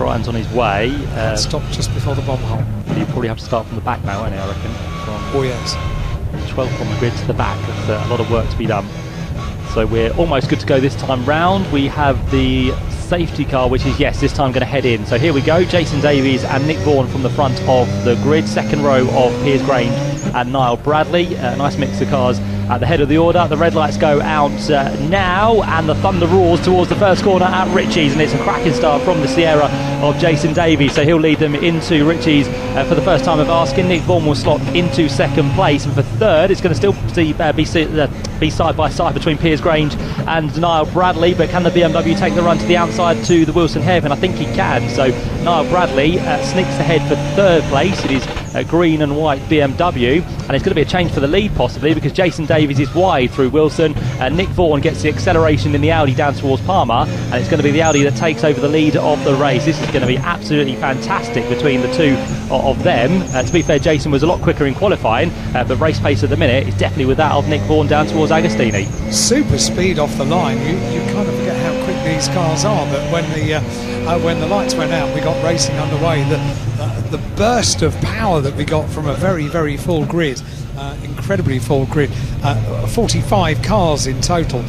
Brian's on his way. Stopped just before the bomb hole. You probably have to start from the back now, won't you, I reckon? Oh yes. 12th on the grid to the back. There's a lot of work to be done. So we're almost good to go this time round. We have the safety car, which is, yes, this time going to head in. So here we go, Jason Davies and Nick Vaughan from the front of the grid. Second row of Piers Grange and Niall Bradley. Nice mix of cars at the head of the order. The red lights go out now, and the thunder roars towards the first corner at Ritchie's, and it's a cracking start from the Sierra of Jason Davies. So he'll lead them into Ritchie's for the first time of asking. Nick Vaughan will slot into second place, and for third it's going to still be side by side between Piers Grange and Niall Bradley. But can the BMW take the run to the outside to the Wilson hairpin? I think he can. So Niall Bradley sneaks ahead for third place. It is a green and white BMW, and it's going to be a change for the lead possibly, because Jason Davies is wide through Wilson, and Nick Vaughan gets the acceleration in the Audi down towards Palmer, and it's going to be the Audi that takes over the lead of the race. This is going to be absolutely fantastic between the two of them. To be fair, Jason was a lot quicker in qualifying, but race pace at the minute is definitely with that of Nick Vaughan down towards Agostini. Super speed off the line. You kind of forget how quick these cars are, but when the lights went out, we got racing underway. The burst of power that we got from a very, very full grid, incredibly full grid, 45 cars in total,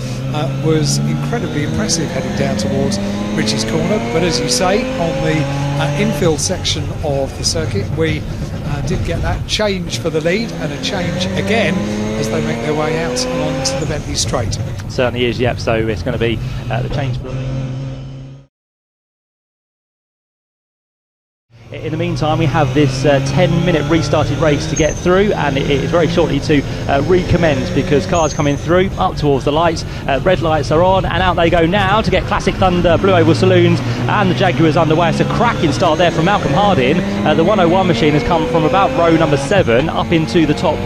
was incredibly impressive heading down towards Ritchie's corner. But as you say, on the infield section of the circuit, we did get that change for the lead, and a change again as they make their way out onto the Bentley straight. Certainly is, yep. So it's going to be the change for the lead. In the meantime, we have this 10-minute restarted race to get through, and it is very shortly to recommence, because cars coming through up towards the lights. Red lights are on, and out they go now to get Classic Thunder, Blue Oval Saloons, and the Jaguars underway. It's a cracking start there from Malcolm Harding. The 101 machine has come from about row number 7 up into the top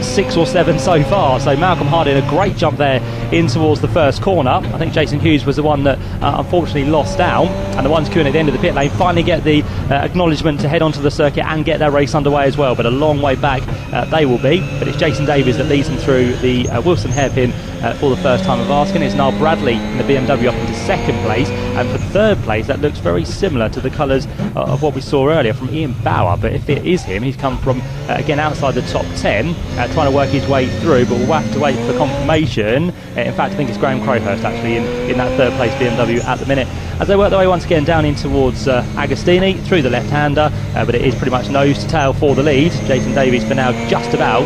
6 or 7 so far. So Malcolm Harding, a great jump there in towards the first corner. I think Jason Hughes was the one that unfortunately lost out, and the ones queuing at the end of the pit lane finally get the acknowledgement to head onto the circuit and get their race underway as well. But a long way back they will be. But it's Jason Davies that leads them through the Wilson hairpin for the first time of asking. It's Niall Bradley in the BMW up into second place, and for third place that looks very similar to the colours of what we saw earlier from Ian Bauer. But if it is him, he's come from again outside the top 10, trying to work his way through, but we'll have to wait for confirmation. In fact, I think it's Graham Crowhurst actually in that third place BMW at the minute, as they work their way once again down in towards Agostini through the left-hander, but it is pretty much nose to tail for the lead. Jason Davies for now just about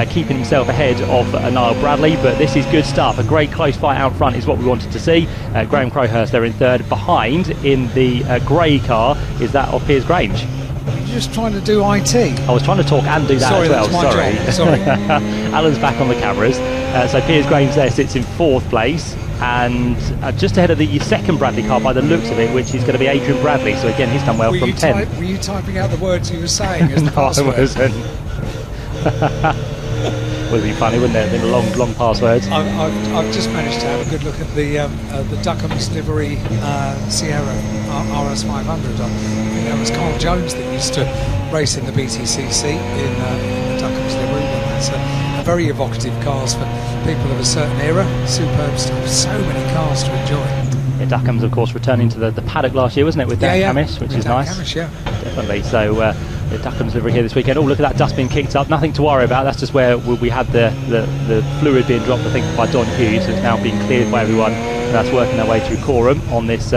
keeping himself ahead of Niall Bradley, but this is good stuff. A great close fight out front is what we wanted to see. Graham Crowhurst there in third. Behind in the grey car is that of Piers Grange. You're just trying to do IT. I was trying to talk and do that Sorry, as well. that's my job. Sorry. Alan's back on the cameras. So Piers Grange there sits in fourth place, and just ahead of the second Bradley car by the looks of it, which is going to be Adrian Bradley. So again, he's done well from 10. Were you typing out the words you were saying as the No, password? I wasn't. Would be funny, wouldn't it? The long passwords. I've just managed to have a good look at the Duckham's livery Sierra RS 500. I think that was Carl Jones that used to race in the BTCC in the Duckham's livery. And that's a very evocative cars for people of a certain era. Superb stuff. So many cars to enjoy. Yeah, Duckham's, of course, returning to the paddock last year, wasn't it, with Dan Camis, which is Dan nice. Camis, yeah. Definitely. So the Duckham's livery here this weekend. Oh, look at that dust being kicked up. Nothing to worry about. That's just where we had the fluid being dropped, I think, by Don Hughes. It's now being cleared by everyone. And that's working their way through quorum on this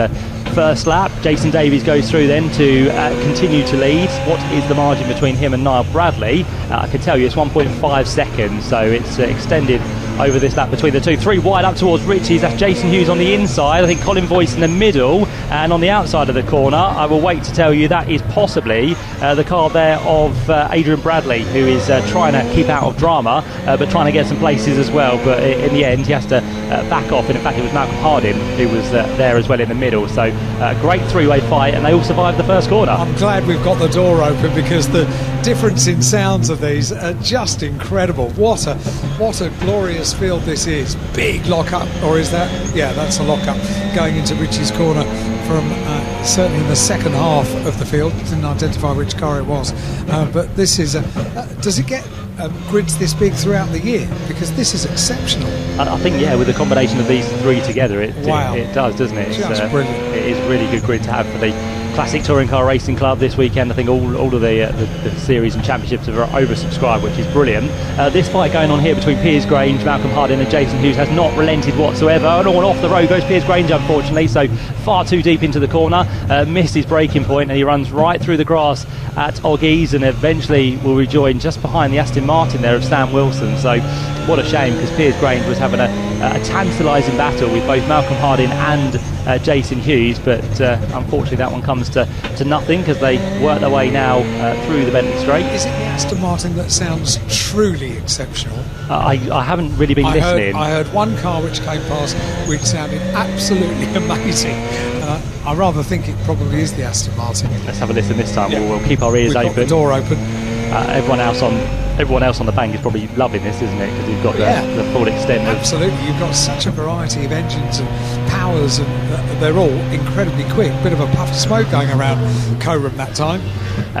first lap. Jason Davies goes through then to continue to lead. What is the margin between him and Niall Bradley? I can tell you it's 1.5 seconds, so it's extended over this lap between the two. 3 wide up towards Ritchie's. That's Jason Hughes on the inside. I think Colin Voice in the middle, and on the outside of the corner, I will wait to tell you, that is possibly the car there of Adrian Bradley, who is trying to keep out of drama, but trying to get some places as well. But in the end, he has to back off, and in fact it was Malcolm Harding who was there as well in the middle. So great three-way fight, and they all survived the first corner. I'm glad we've got the door open, because the difference in sounds of these are just incredible. What a glorious field this is. Big lock-up, or is that? Yeah, that's a lock-up going into Ritchie's corner from certainly in the second half of the field. Didn't identify which car it was, but this is does it get grids this big throughout the year, because this is exceptional. I think, yeah, with the combination of these three together, it does, doesn't it? Just brilliant. It is a really good grid to have for the Classic Touring Car Racing Club this weekend. I think all of the series and championships are oversubscribed, which is brilliant. This fight going on here between Piers Grange, Malcolm Harding and Jason Hughes has not relented whatsoever, and all off the road goes Piers Grange, unfortunately, so far too deep into the corner, missed his braking point, and he runs right through the grass at Oggies, and eventually will rejoin just behind the Aston Martin there of Sam Wilson. So what a shame, because Piers Grange was having a tantalising battle with both Malcolm Harding and Jason Hughes, but unfortunately that one comes to nothing, because they work their way now through the Bentley Straight. Is it the Aston Martin that sounds truly exceptional? I haven't really been listening. I heard one car which came past which sounded absolutely amazing. I rather think it probably is the Aston Martin. Let's have a listen this time. Yeah. We'll keep our ears We've open. got the door open. Everyone else on the bank is probably loving this, isn't it? Because you've got the full extent of... Absolutely, you've got such a variety of engines and powers, and they're all incredibly quick. Bit of a puff of smoke going around Coram that time.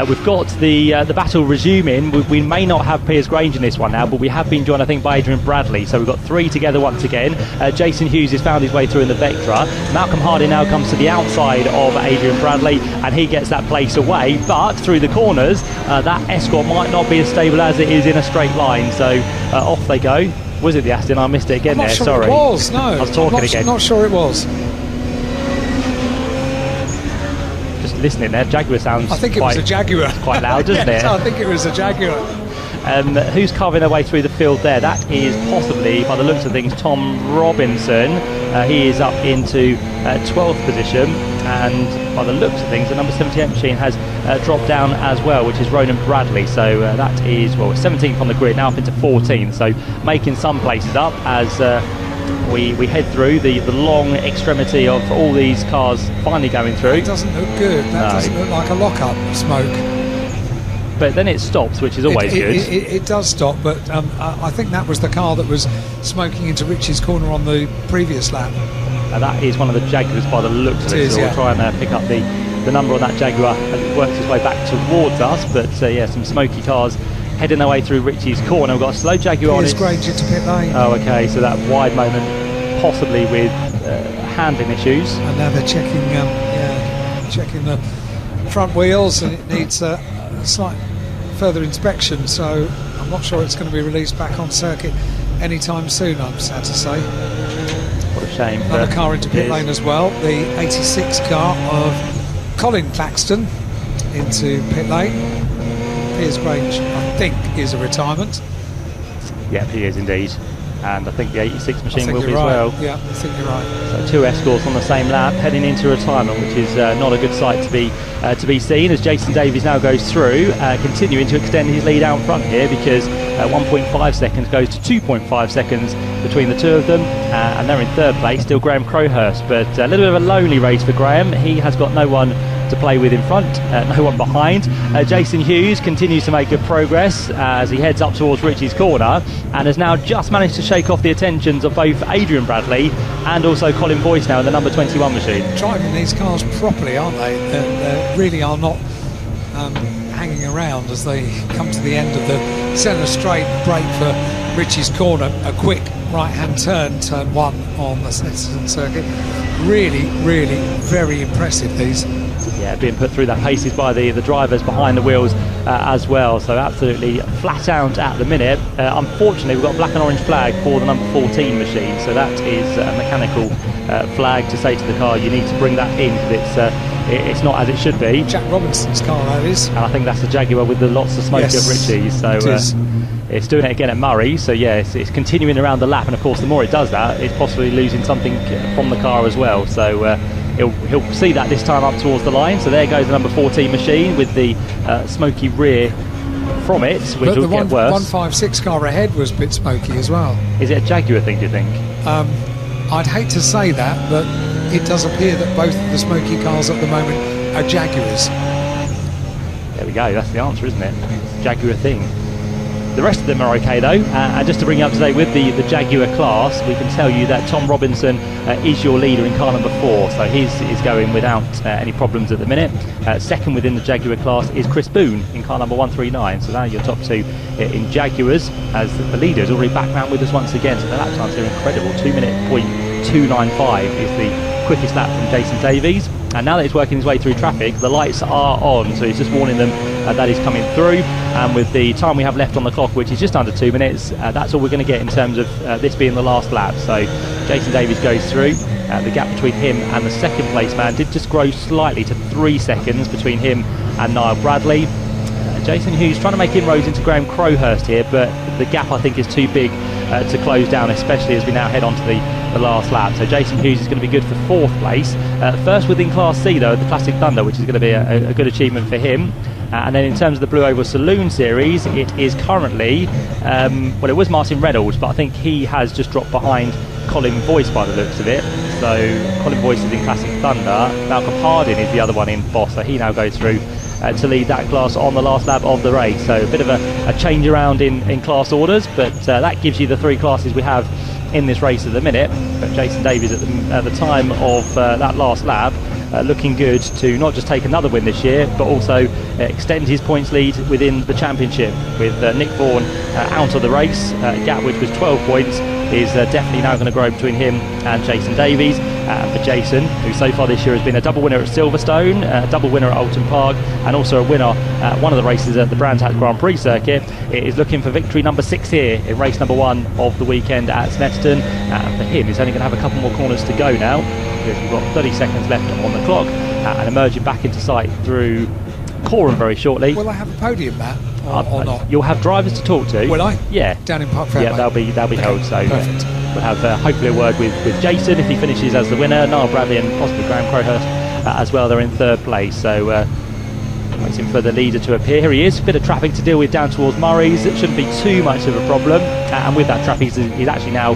We've got the battle resuming. We may not have Piers Grange in this one now, but we have been joined, I think, by Adrian Bradley. So we've got three together once again. Jason Hughes has found his way through in the Vectra. Malcolm Harding now comes to the outside of Adrian Bradley, and he gets that place away. But through the corners, that Escort might not be as stable as it is in a straight line. So off they go. Was it the Aston? I missed it again there. Sure, sorry. It was. No, I was talking again. Not sure it was. Just listening there, Jaguar sounds. I think it was a Jaguar. Quite loud, doesn't Yes, it? I think it was a Jaguar. Who's carving their way through the field there? That is possibly, by the looks of things, Tom Robinson. He is up into 12th position, and by the looks of things, the number 78 machine has dropped down as well, which is Ronan Bradley. So that is, 17th on the grid, now up into 14th. So making some places up as we head through the long extremity of all these cars finally going through. It doesn't look good. That doesn't look like a lock-up smoke. But then it stops, which is always good. It does stop, but I think that was the car that was smoking into Richie's corner on the previous lap. That is one of the Jaguars by the looks of it, so we'll try and pick up the number on that Jaguar as it works its way back towards us. But some smoky cars heading their way through Richie's corner. We've got a slow Jaguar on it. Grange into pit lane. Oh, okay, so that wide moment, possibly with handling issues. And now they're checking the front wheels, and it needs a slight further inspection, so I'm not sure it's going to be released back on circuit anytime soon, I'm sad to say. What a shame. Another car into pit lane as well, the 86 car of Colin Claxton into pit lane. Piers Grange, I think, is a retirement. Yeah, he is indeed. And I think the 86 machine will be as well. Yeah, I think you're right. So two Escorts on the same lap heading into retirement, which is not a good sight to be seen, as Jason Davies now goes through, continuing to extend his lead out front here, because 1.5 seconds goes to 2.5 seconds between the two of them, and they're in third place, still Graham Crowhurst. But a little bit of a lonely race for Graham. He has got no one to play with in front, no one behind. Jason Hughes continues to make good progress as he heads up towards Richie's corner, and has now just managed to shake off the attentions of both Adrian Bradley and also Colin Boyce now in the number 21 machine. Driving these cars properly, aren't they? They really are not hanging around as they come to the end of the centre straight, break for Richie's corner, a quick right-hand turn 1 on the Snetterton circuit. Really very impressive, these. Yeah, being put through that paces by the drivers behind the wheels as well, so absolutely flat out at the minute. Unfortunately, we've got a black and orange flag for the number 14 machine, so that is a mechanical flag to say to the car, you need to bring that in, because it's not as it should be. Jack Robinson's car, that is. And I think that's the Jaguar with the lots of smoke at Richie's, so it's doing it again at Murray, so yeah, it's continuing around the lap, and of course the more it does that, it's possibly losing something from the car as well, so he'll see that this time up towards the line. So there goes the number 14 machine with the smoky rear from it, which will get worse. 156 car ahead was a bit smoky as well. Is it a Jaguar thing, do you think? I'd hate to say that, but it does appear that both of the smoky cars at the moment are Jaguars. There we go, that's the answer, isn't it? Jaguar thing. The rest of them are okay though, and just to bring you up to date with the Jaguar class, we can tell you that Tom Robinson is your leader in car number 4, so he's going without any problems at the minute. Second within the Jaguar class is Chris Boone in car number 139, so now your top 2 in Jaguars, as the leader is already back round with us once again, so the lap times are incredible. 2:295 is the quickest lap from Jason Davies. And now that he's working his way through traffic, the lights are on, so he's just warning them that he's coming through. And with the time we have left on the clock, which is just under 2 minutes, that's all we're going to get in terms of this being the last lap. So Jason Davies goes through. The gap between him and the second place man did just grow slightly to 3 seconds between him and Niall Bradley. Jason Hughes trying to make inroads into Graham Crowhurst here, but the gap I think is too big to close down, especially as we now head on to the last lap. So Jason Hughes is going to be good for 4th place. First within Class C though, the Classic Thunder, which is going to be a good achievement for him. And then in terms of the Blue Oval Saloon Series, it is currently, well, it was Martin Reynolds, but I think he has just dropped behind Colin Boyce by the looks of it. So Colin Boyce is in Classic Thunder, Malcolm Harding is the other one in Boss, so he now goes through to lead that class on the last lap of the race. So a bit of a change around in class orders, but that gives you the 3 classes we have in this race at the minute. But Jason Davies at the time of that last lap looking good to not just take another win this year, but also extend his points lead within the championship, with Nick Vaughan out of the race. A gap which was 12 points is definitely now going to grow between him and Jason Davies. For Jason, who so far this year has been a double winner at Silverstone, a double winner at Oulton Park, and also a winner at one of the races at the Brands Hatch Grand Prix circuit, it is looking for victory number 6 here in race number 1 of the weekend at Snetterton. For him, he's only going to have a couple more corners to go now, because we've got 30 seconds left on the clock, and emerging back into sight through Coram very shortly. Will I have a podium, Matt, or not? You'll have drivers to talk to. Will I? Yeah. Down in Park Fairway? Yeah, they'll be held. So perfect. We'll have hopefully a word with Jason if he finishes as the winner. Niall Bradley and possibly Graham Crowhurst as well. They're in 3rd place. So waiting for the leader to appear. Here he is. A bit of traffic to deal with down towards Murray's. It shouldn't be too much of a problem. And with that traffic, he's actually now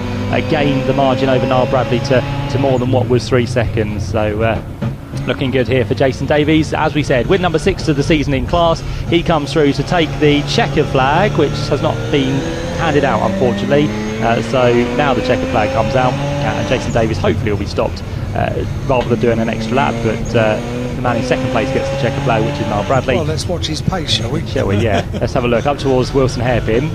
gained the margin over Niall Bradley to more than what was 3 seconds. So looking good here for Jason Davies. As we said, win number 6 of the season in class. He comes through to take the checker flag, which has not been handed out, unfortunately. So now the checker flag comes out, and Jason Davies hopefully will be stopped rather than doing an extra lap. But the man in 2nd place gets the checker flag, which is Niall Bradley. Well, let's watch his pace, shall we? Shall we? Yeah. Let's have a look up towards Wilson Hairpin.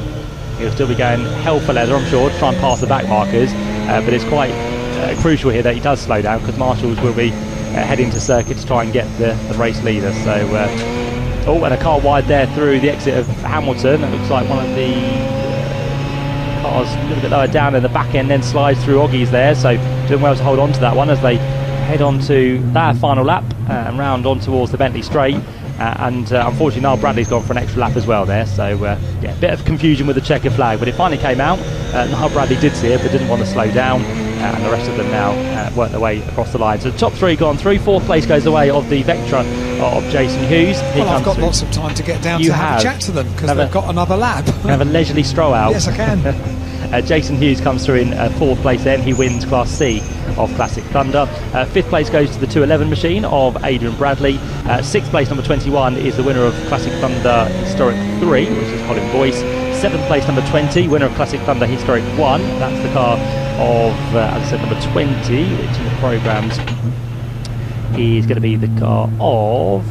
He'll still be going hell for leather, I'm sure, to try and pass the back markers. But it's quite crucial here that he does slow down, because marshals will be heading to circuit to try and get the race leader. So, and a car wide there through the exit of Hamilton. It looks like one of the cars a little bit lower down in the back end then slides through Oggies there. So doing well to hold on to that one as they head on to their final lap and round on towards the Bentley Straight. Unfortunately, Niall Bradley's gone for an extra lap as well there. So, yeah, a bit of confusion with the checker flag, but it finally came out. Niall Bradley did see it, but didn't want to slow down. And the rest of them now work their way across the line. So the top 3 gone through. 4th place goes the way of the Vectra of Jason Hughes. Well, I've got lots of time to get down to have a chat to them, because they've got another lap. Have a leisurely stroll out. Yes, I can. Jason Hughes comes through in 4th place then. He wins Class C of Classic Thunder. 5th place goes to the 211 machine of Adrian Bradley. 6th place, number 21, is the winner of Classic Thunder Historic 3, which is Colin Boyce. 7th place, number 20, winner of Classic Thunder Historic 1. That's the car of, as I said, number 20, which in the programmes is going to be the car of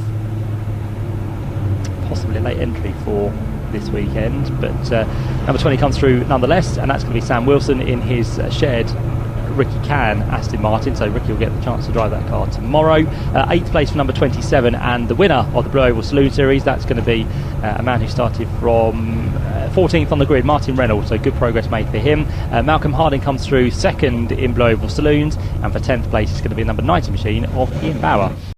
possibly a late entry for this weekend, but number 20 comes through nonetheless, and that's going to be Sam Wilson in his shared Ricky Can Aston Martin. So Ricky will get the chance to drive that car tomorrow. 8th place for number 27, and the winner of the Blue Oval Saloon Series, that's going to be a man who started from 14th on the grid, Martin Reynolds. So good progress made for him. Malcolm Harding comes through 2nd in Blue Oval Saloons, and for 10th place it's going to be number 90 machine of Ian Bauer.